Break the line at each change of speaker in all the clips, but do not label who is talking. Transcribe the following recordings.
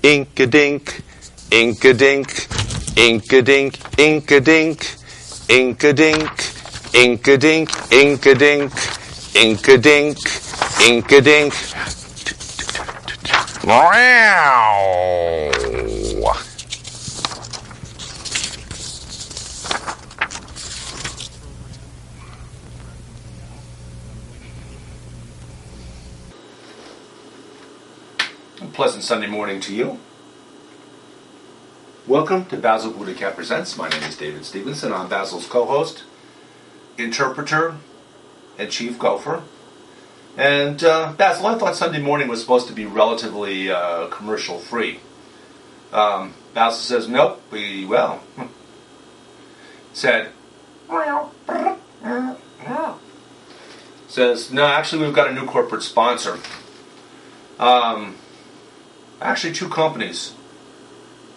Ink-a-dink, ink-a-dink, ink-a-dink, ink-a-dink, ink-a-dink, ink-a-dink, ink-a-dink, ink-a-dink, ink-a-dink. Wow! A pleasant Sunday morning to you. Welcome to Basil BuddhaCat Presents. My name is David Stevenson. I'm Basil's co-host, interpreter, and chief gopher. And Basil, I thought Sunday morning was supposed to be relatively commercial-free. Basil says, nope, says, no, actually we've got a new corporate sponsor. Actually two companies.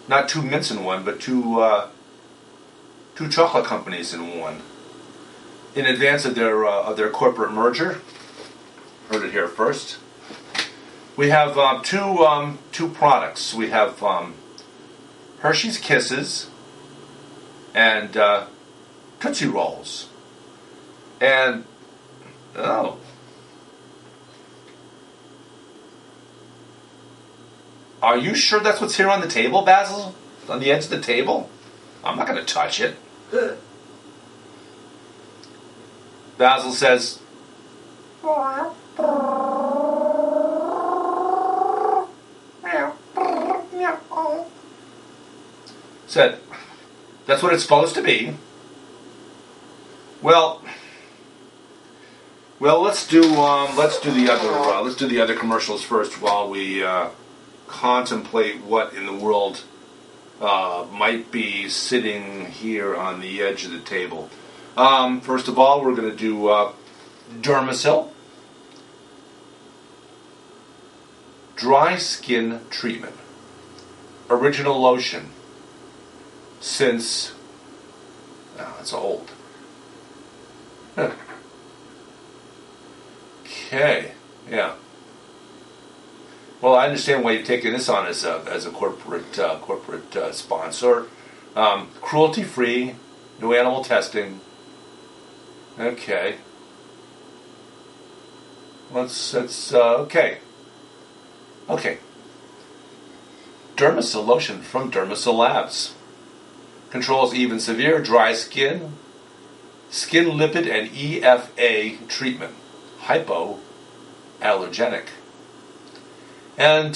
Not two mints in one, but two chocolate companies in one. In advance of their corporate merger, heard it here first. We have two products. We have Hershey's Kisses and Tootsie Rolls. And are you sure that's what's here on the table, Basil? On the edge of the table? I'm not going to touch it. Basil says, that's what it's supposed to be. Well, let's do the other commercials first while we contemplate what in the world might be sitting here on the edge of the table. First of all, we're going to do Dermasil Dry Skin Treatment. Original lotion. Since it's old. Okay, yeah. Well, I understand why you've taken this on as a corporate sponsor. Cruelty-free, no animal testing. Okay. Let's okay. Okay. Dermasil lotion from Dermasil Labs. Controls even severe dry skin, skin lipid and EFA treatment. Hypoallergenic. And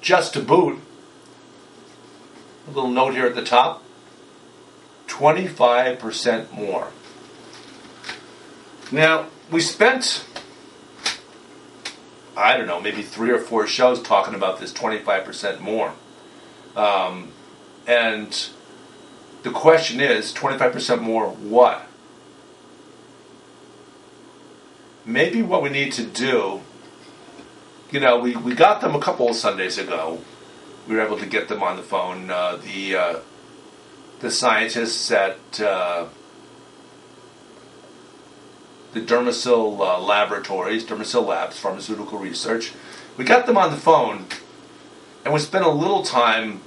just to boot, a little note here at the top, 25% more. Now, we spent, I don't know, maybe 3 or 4 shows talking about this 25% more. And the question is, 25% more what? Maybe what we need to do, we got them a couple of Sundays ago. We were able to get them on the phone. The scientists at the Dermasil Laboratories, Dermasil Labs, Pharmaceutical Research. We got them on the phone, and we spent a little time.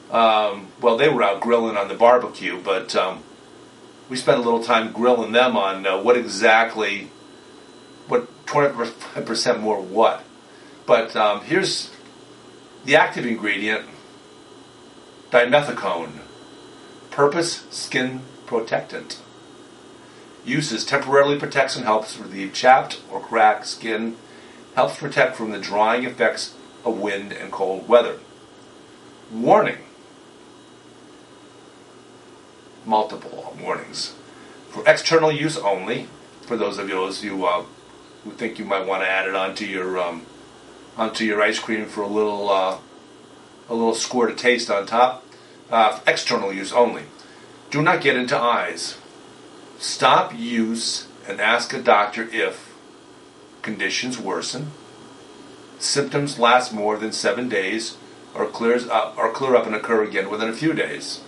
They were out grilling on the barbecue, but we spent a little time grilling them on what 25% more what. But here's the active ingredient, dimethicone. Purpose, skin protectant. Uses, temporarily protects and helps relieve chapped or cracked skin. Helps protect from the drying effects of wind and cold weather. Warning. Multiple warnings. For external use only, for those of you who think you might want to add it onto your ice cream for a little squirt of taste on top. External use only. Do not get into eyes. Stop use and ask a doctor if conditions worsen, symptoms last more than 7 days, or clear up and occur again within a few days.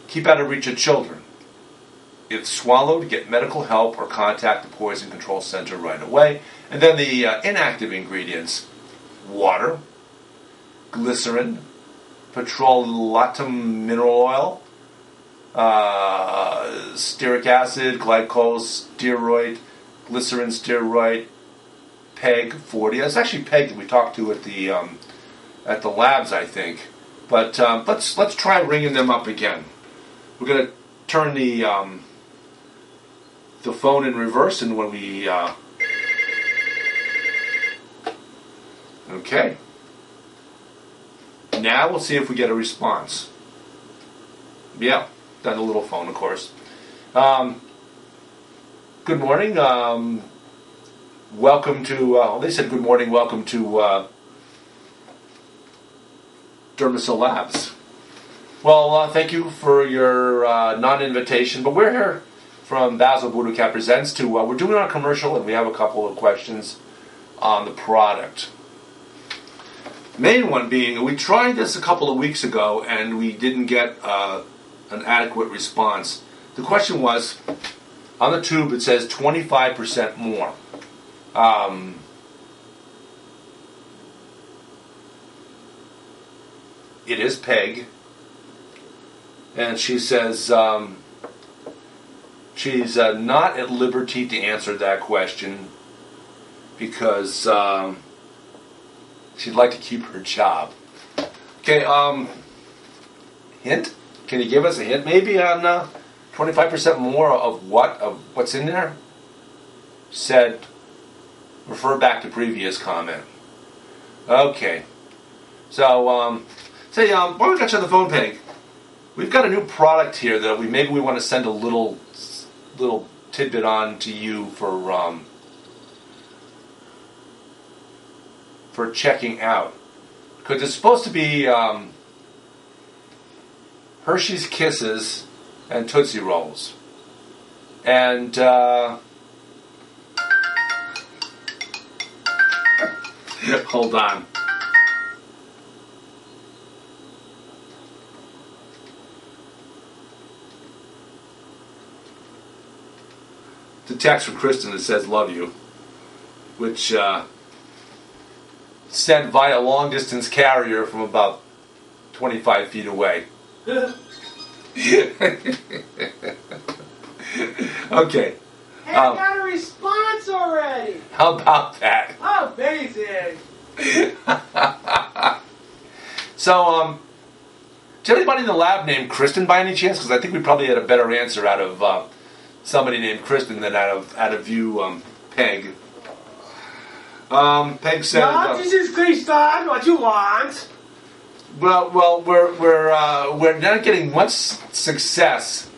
Keep out of reach of children. If swallowed, get medical help or contact the Poison Control Center right away. And then the inactive ingredients: water, glycerin, petroleum mineral oil, stearic acid, glycosteroid, glycerin steroid, PEG 40. That's actually PEG that we talked to at the labs, I think. But let's try ringing them up again. We're going to turn the phone in reverse, and when we okay. Now we'll see if we get a response. Yeah, done the little phone, of course. Good morning. Welcome to. They said good morning. Welcome to Dermacell Labs. Well, thank you for your non-invitation, but we're here from Basil BuddhaCat Presents to. We're doing our commercial, and we have a couple of questions on the product. Main one being, we tried this a couple of weeks ago, and we didn't get an adequate response. The question was, on the tube it says 25% more. It is PEG, and she says she's not at liberty to answer that question because she'd like to keep her job. Okay, hint? Can you give us a hint maybe on 25% more of what? Of what's in there? Said, refer back to previous comment. Okay. So, why don't we get you on the phone, Peg? We've got a new product here that we want to send a little tidbit on to you for checking out, because it's supposed to be Hershey's Kisses and Tootsie Rolls, and hold on. The text from Kristen that says "love you," which sent via long distance carrier from about 25 feet away. Okay.
Hey, I got a response already.
How about that?
Amazing.
So, is anybody in the lab named Kristen by any chance? Because I think we probably had a better answer out of somebody named Kristen than out of you, Peg. Peg said.
No, this is Kristen. What you want?
Well, we're not getting much success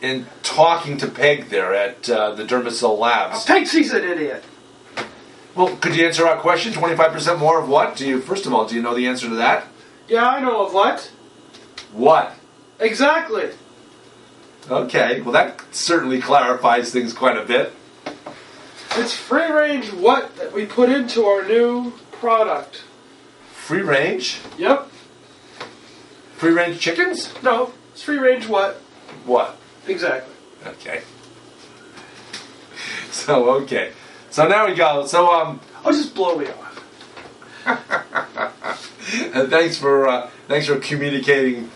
in talking to Peg there at the Dermacell Labs.
Peg, she's an idiot.
Well, could you answer our question? 25% more of what? First of all, do you know the answer to that?
Yeah, I know of what.
What?
Exactly.
Okay, well that certainly clarifies things quite a bit.
It's free range what that we put into our new product.
Free range?
Yep.
Free range chickens?
No, it's free range what?
What?
Exactly.
Okay. So now we go. So
I'll just blow me off.
And thanks for communicating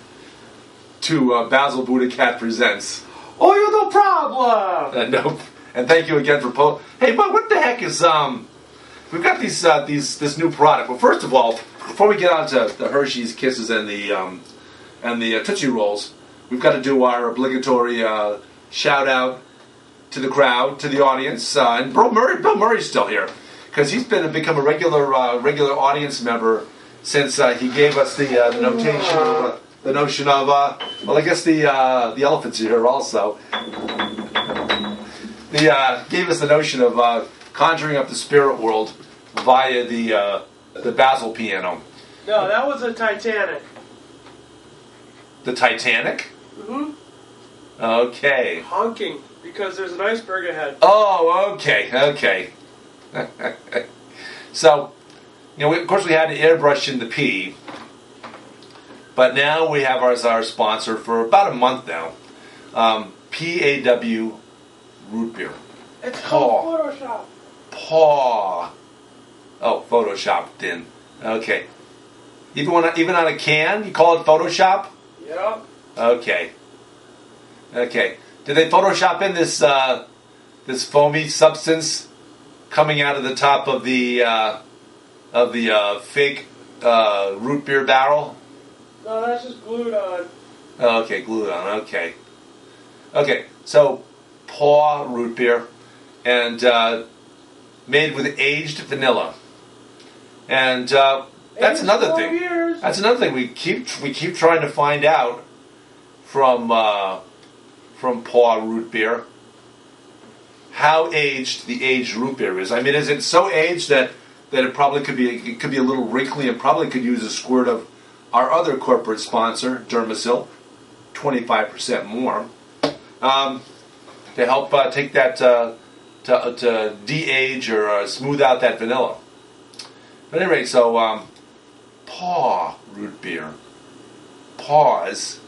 to Basil BuddhaCat Presents.
Oh, you no problem.
Nope. And thank you again for Hey, but what the heck is we've got this new product. Well, first of all, before we get on to the Hershey's Kisses and the Tootsie Rolls, we've got to do our obligatory shout out to the crowd, to the audience, and Bill Murray's still here because he's become a regular audience member since he gave us the notation. The notion of, well, I guess the elephants are here also. Gave us the notion of conjuring up the spirit world via the Basil piano.
No, that was the Titanic.
The Titanic?
Mm-hmm.
Okay.
Honking, because there's an iceberg ahead.
Oh, okay. So, of course we had to airbrush in the P. But now we have as our sponsor for about a month now, PAW Root Beer.
It's called Photoshop.
Oh, photoshopped in. Okay. Even on a can, you call it Photoshop?
Yep.
Okay. Did they Photoshop in this foamy substance coming out of the top of the fake root beer barrel?
No, that's just glued on.
Okay, glued on. Okay. So Paw root beer, and made with aged vanilla, and that's another thing.
Years.
That's another thing we keep trying to find out from Paw root beer. How aged the aged root beer is. I mean, is it so aged that it probably could be a little wrinkly and probably could use a squirt of our other corporate sponsor, Dermasil, 25% more, to help take that to de-age or smooth out that vanilla. But anyway, so Paw root beer. Pause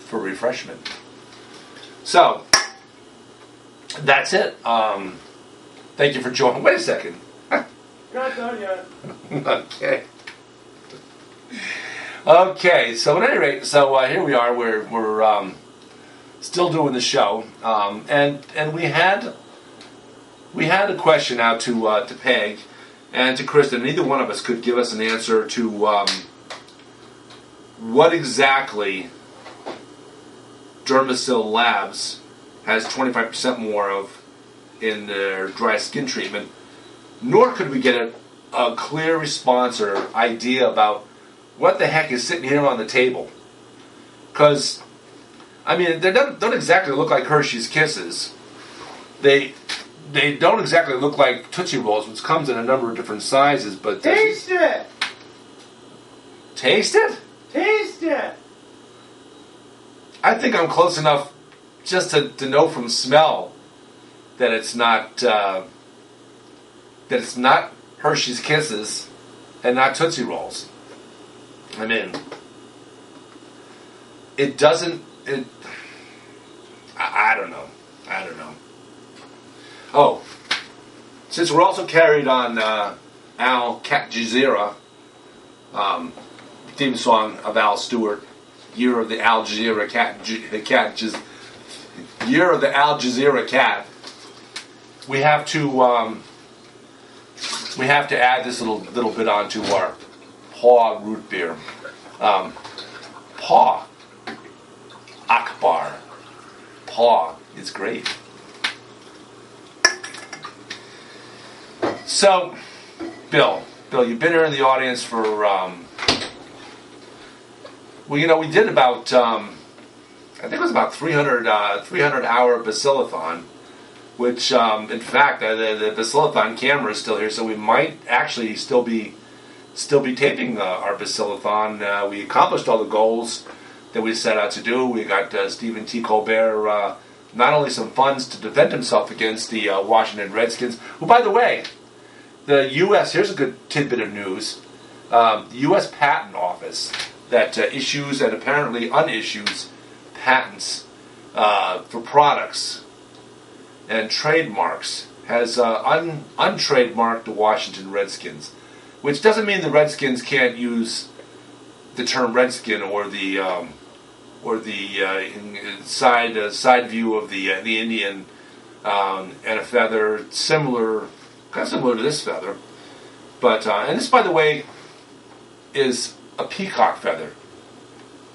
for refreshment. So that's it. Thank you for joining. Wait a second.
Not done yet.
Okay. So at any rate, here we are. We're still doing the show, and we had a question out to Peg and to Kristen. Neither one of us could give us an answer to what exactly Dermasil Labs has 25% more of in their dry skin treatment, nor could we get a clear response or idea about what the heck is sitting here on the table. Because, I mean, they don't exactly look like Hershey's Kisses. They don't exactly look like Tootsie Rolls, which comes in a number of different sizes, but...
Taste it!
Taste it?
Taste it!
I think I'm close enough just to know from smell that it's not Hershey's Kisses and not Tootsie Rolls. I mean, it doesn't. I don't know. Oh, since we're also carried on Al Cat Jazeera, theme song of Al Stewart, Year of the Al Jazeera Cat, Year of the Al Jazeera Cat. We have to add this little bit onto our Paw root beer. Paw Akbar. Paw is great. So, Bill, you've been here in the audience for we did about I think it was about 300 hour Basilathon, which in fact the Basilathon camera is still here, so we might actually still be taping our Basilathon. We accomplished all the goals that we set out to do. We got Stephen T. Colbert not only some funds to defend himself against the Washington Redskins, who, by the way, the U.S., here's a good tidbit of news, the U.S. Patent Office that issues and apparently unissues patents for products and trademarks has untrademarked the Washington Redskins, which doesn't mean the Redskins can't use the term Redskin or the side view of the Indian and a feather kind of similar to this feather, but and this, by the way, is a peacock feather.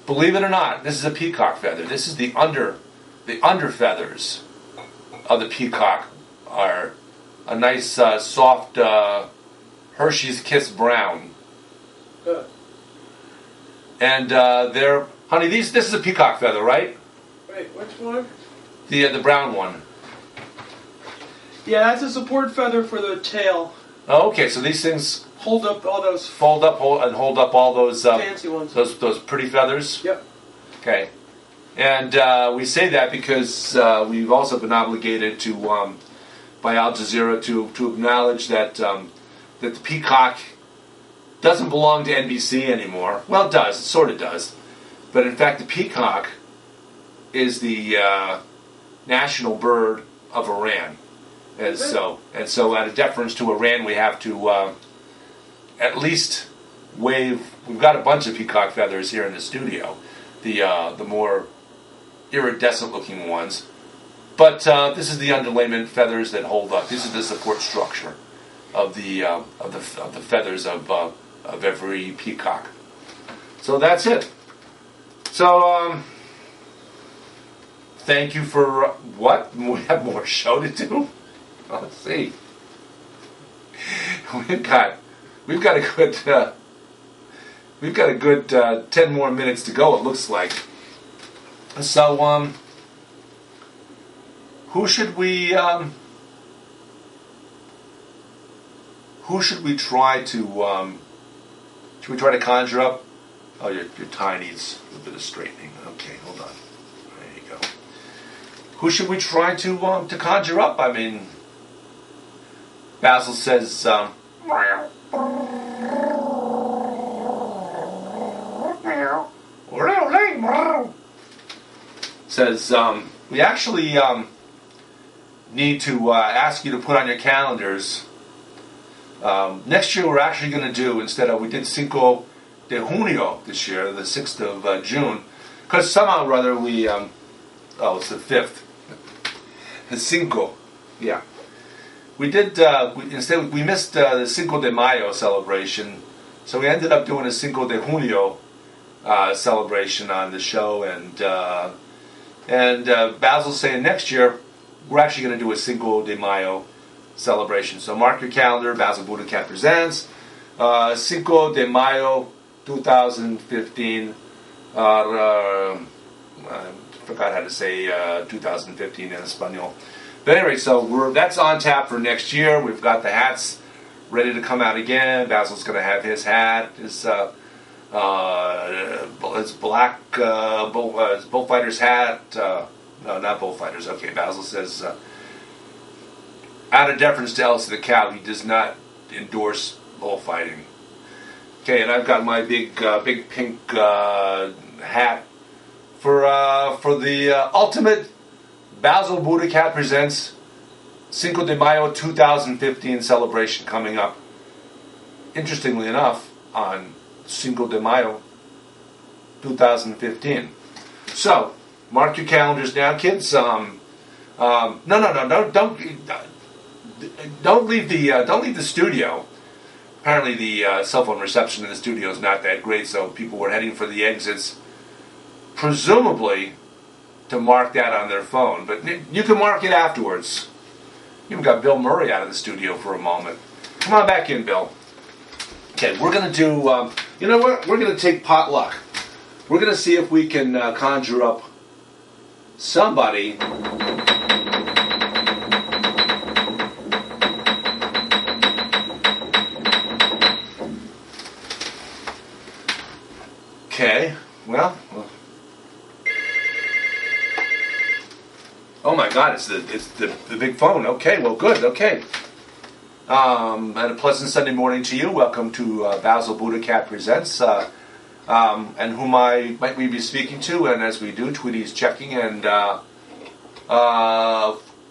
Believe it or not, this is a peacock feather. This is the under feathers of the peacock are a nice soft Hershey's Kiss brown.
Good.
And honey, this is a peacock feather, right?
Wait, which one?
The brown one.
Yeah, that's a support feather for the tail.
Oh, okay, so these things
Hold up all those
hold up all those
fancy ones.
Those pretty feathers.
Yep.
Okay, and we say that because we've also been obligated to by Al Jazeera to acknowledge that that the peacock doesn't belong to NBC anymore. Well, it does. It sort of does, but in fact, the peacock is the national bird of Iran, and so out of deference to Iran, we have to at least we've got a bunch of peacock feathers here in the studio, the more iridescent looking ones. But this is the underlayment feathers that hold up. This is the support structure of the feathers of every peacock. So that's it. So thank you for what? We have more show to do. Let's see. We've got a good 10 more minutes to go. It looks like. So who should we try to should we try to conjure up? Oh, your tie needs a bit of straightening. Okay, hold on. There you go. Who should we try to conjure up? I mean, Basil says we actually need to ask you to put on your calendars. Next year we're actually going to do, we did Cinco de Junio this year, the 6th of June, because somehow or other it's the 5th. Cinco, yeah. We did, we missed the Cinco de Mayo celebration, so we ended up doing a Cinco de Junio celebration on the show, and Basil's saying next year we're actually going to do a Cinco de Mayo celebration. So mark your calendar. Basil BuddhaCat presents Cinco de Mayo 2015. I forgot how to say 2015 in Espanol. But anyway, so that's on tap for next year. We've got the hats ready to come out again. Basil's going to have his hat. His black bullfighter's hat. No, not bullfighters. Okay, Basil says, out of deference to Elsie the cow, he does not endorse bullfighting. Okay, and I've got my big pink hat for the ultimate Basil BuddhaCat presents Cinco de Mayo 2015 celebration coming up. Interestingly enough, on Cinco de Mayo 2015. So mark your calendars now, kids. Don't leave the studio. Apparently, the cell phone reception in the studio is not that great, so people were heading for the exits, presumably to mark that on their phone. But you can mark it afterwards. Even got Bill Murray out of the studio for a moment. Come on back in, Bill. Okay, we're going to do, you know what? We're going to take potluck. We're going to see if we can conjure up somebody. Okay, well. Oh my God! It's the big phone. Okay, well, good. Okay. And a pleasant Sunday morning to you. Welcome to Basil BuddhaCat presents. And whom might we be speaking to? And as we do, Tweety's checking, and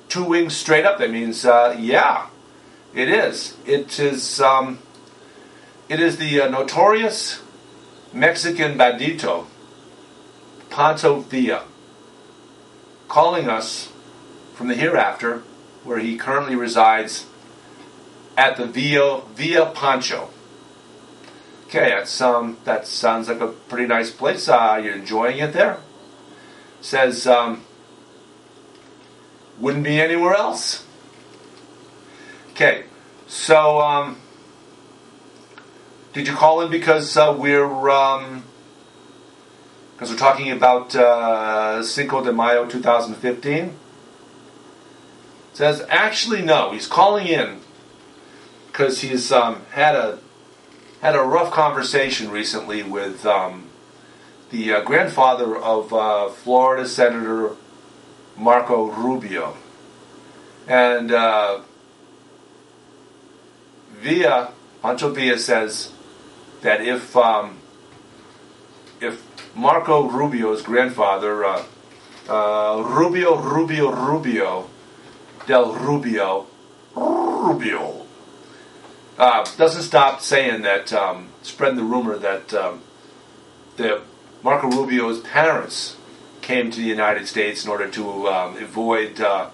2 wings straight up. That means yeah, it is. It is the notorious Mexican bandito Pancho Villa, calling us from the hereafter, where he currently resides at the Villa Pancho. Okay, that sounds like a pretty nice place. You're enjoying it there? Says, wouldn't be anywhere else. Okay, so, did you call in because we're talking about Cinco de Mayo 2015? Says, actually no, he's calling in because he's had a rough conversation recently with the grandfather of Florida Senator Marco Rubio, and Pancho Villa says that if Marco Rubio's grandfather, Rubio del Rubio, doesn't stop saying that, spreading the rumor that Marco Rubio's parents came to the United States in order to avoid the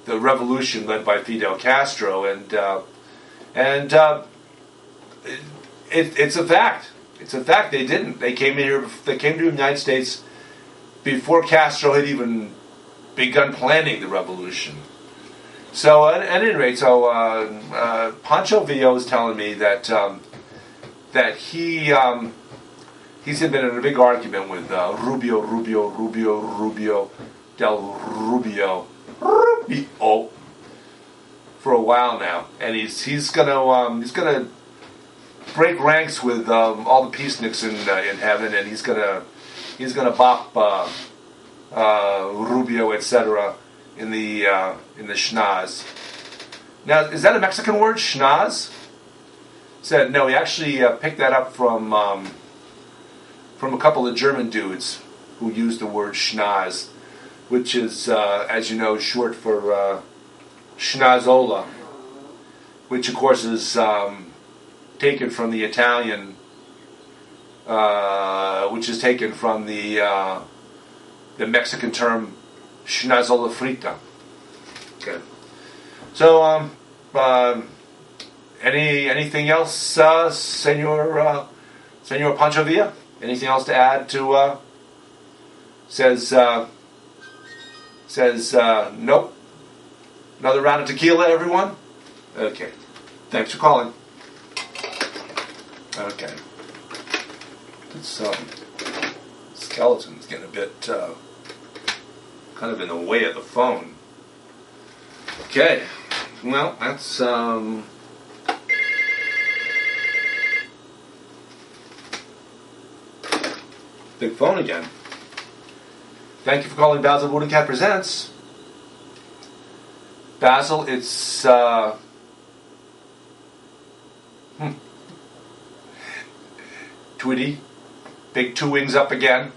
revolution led by Fidel Castro, and it's a fact. It's a fact they didn't. They came here. They came to the United States before Castro had even begun planning the revolution. So at any rate, Pancho Villa was telling me that he's been in a big argument with Rubio del Rubio for a while now, and he's gonna break ranks with all the peaceniks in heaven, and he's gonna bop Rubio, etc. in the schnoz. Now, is that a Mexican word, schnoz? Said no. He actually picked that up from a couple of German dudes who used the word schnoz, which is, as you know, short for schnozola, which of course is taken from the Italian, which is taken from the Mexican term schnozola frita. Okay. So, anything else, Senor Pancho Villa? Anything else to add to? Says nope. Another round of tequila, everyone? Okay. Thanks for calling. Okay. This skeleton's getting a bit kind of in the way of the phone. Okay. Well, that's big phone again. Thank you for calling Basil BuddhaCat Presents. Basil, it's Tweety, big two wings up again.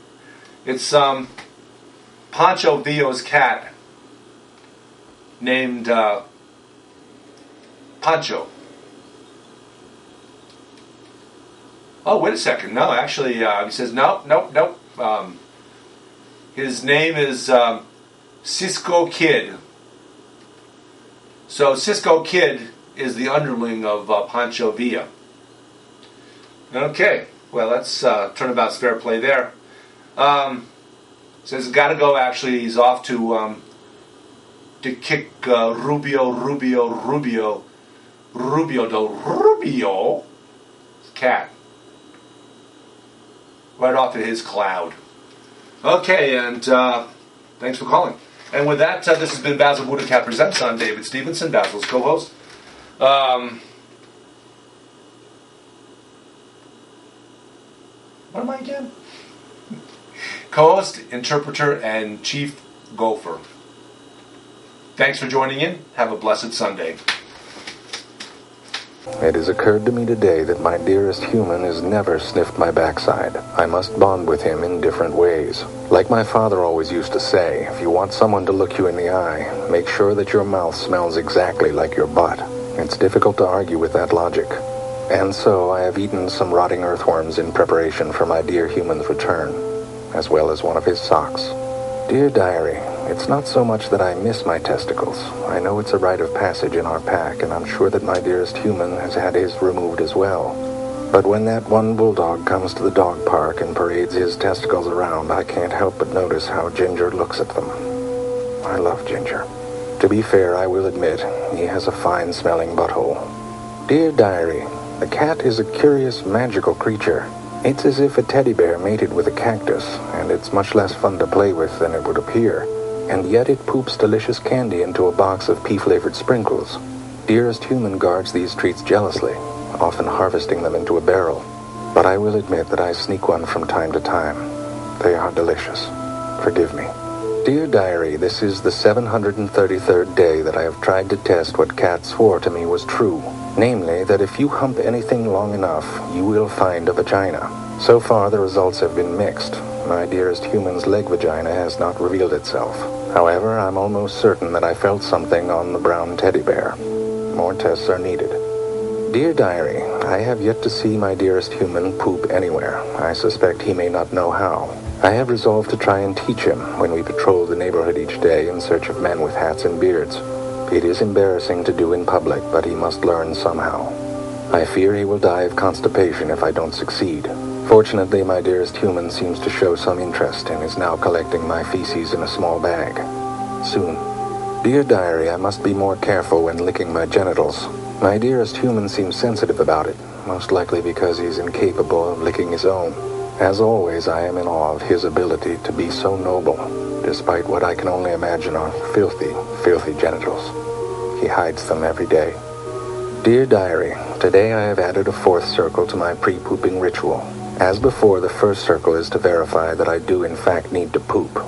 It's Pancho Villa's cat named Pancho. Oh, wait a second. No, actually, he says nope. His name is Cisco Kid. So Cisco Kid is the underling of Pancho Villa. Okay, well, that's turnabout's fair play there. Says got to go. Actually, he's off to kick Rubio del Rubio cat right off of his cloud. Okay, and thanks for calling. And with that, this has been Basil BuddhaCat Presents. I'm David Stevenson, Basil's co-host. What am I again? Co-host, interpreter, and chief gopher. Thanks for joining in. Have a blessed Sunday.
It has occurred to me today that my dearest human has never sniffed my backside. I must bond with him in different ways. Like my father always used to say, if you want someone to look you in the eye, make sure that your mouth smells exactly like your butt. It's difficult to argue with that logic. And so I have eaten some rotting earthworms in preparation for my dear human's return, as well as one of his socks. Dear Diary, it's not so much that I miss my testicles. I know it's a rite of passage in our pack, and I'm sure that my dearest human has had his removed as well. But when that one bulldog comes to the dog park and parades his testicles around, I can't help but notice how Ginger looks at them. I love Ginger. To be fair, I will admit, he has a fine-smelling butthole. Dear Diary, the cat is a curious, magical creature. It's as if a teddy bear mated with a cactus, and it's much less fun to play with than it would appear. And yet it poops delicious candy into a box of pea-flavored sprinkles. Dearest human guards these treats jealously, often harvesting them into a barrel. But I will admit that I sneak one from time to time. They are delicious. Forgive me. Dear Diary, this is the 733rd day that I have tried to test what Cat swore to me was true. Namely, that if you hump anything long enough, you will find a vagina. So far, the results have been mixed. My dearest human's leg vagina has not revealed itself. However, I'm almost certain that I felt something on the brown teddy bear. More tests are needed. Dear Diary, I have yet to see my dearest human poop anywhere. I suspect he may not know how. I have resolved to try and teach him when we patrol the neighborhood each day in search of men with hats and beards. It is embarrassing to do in public, but he must learn somehow. I fear he will die of constipation if I don't succeed. Fortunately, my dearest human seems to show some interest and is now collecting my feces in a small bag. Soon. Dear Diary, I must be more careful when licking my genitals. My dearest human seems sensitive about it, most likely because he's incapable of licking his own. As always, I am in awe of his ability to be so noble, despite what I can only imagine are filthy, filthy genitals. He hides them every day. Dear Diary, today I have added a fourth circle to my pre-pooping ritual. As before, the first circle is to verify that I do in fact need to poop.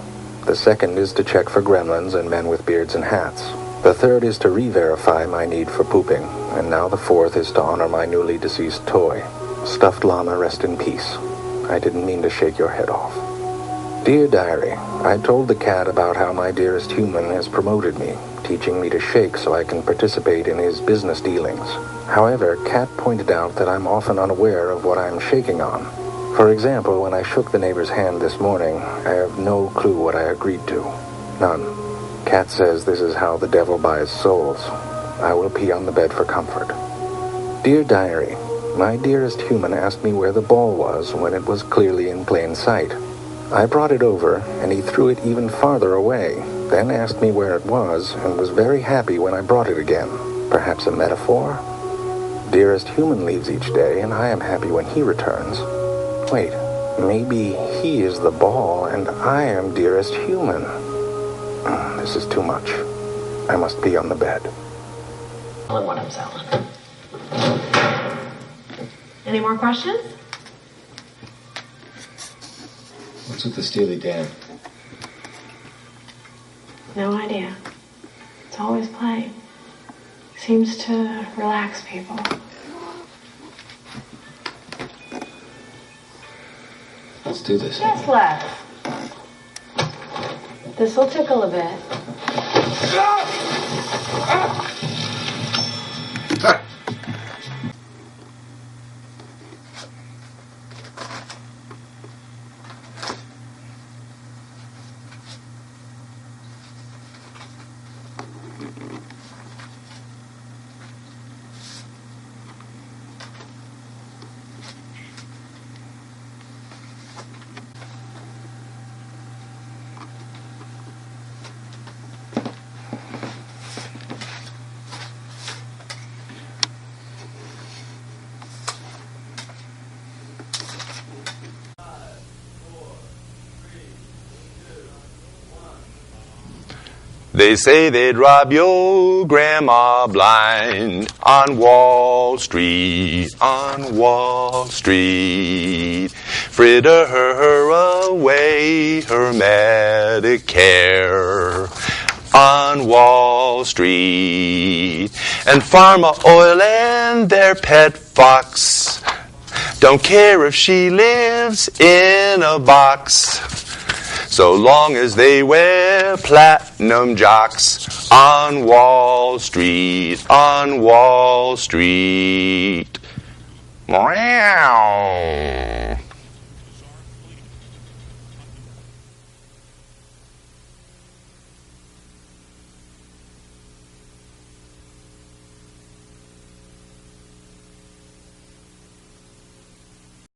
The second is to check for gremlins and men with beards and hats. The third is to re-verify my need for pooping, and now the fourth is to honor my newly deceased toy. Stuffed llama, rest in peace. I didn't mean to shake your head off. Dear Diary, I told the cat about how my dearest human has promoted me, teaching me to shake so I can participate in his business dealings. However, Cat pointed out that I'm often unaware of what I'm shaking on. For example, when I shook the neighbor's hand this morning, I have no clue what I agreed to. None. Cat says this is how the devil buys souls. I will pee on the bed for comfort. Dear Diary, my dearest human asked me where the ball was when it was clearly in plain sight. I brought it over, and he threw it even farther away, then asked me where it was, and was very happy when I brought it again. Perhaps a metaphor? Dearest human leaves each day, and I am happy when he returns. Wait, maybe he is the ball, and I am dearest human. This is too much. I must be on the bed.
Selling what I'm selling. Any more questions?
What's with the Steely Dan?
No idea. It's always playing. Seems to relax people.
Let's do this.
Yes, Les. This'll tickle a bit.
They say they'd rob your grandma blind on Wall Street, on Wall Street. Fritter her away her Medicare on Wall Street. And Pharma Oil and their pet fox don't care if she lives in a box, so long as they wear platinum jocks on Wall Street, on Wall Street. Meow.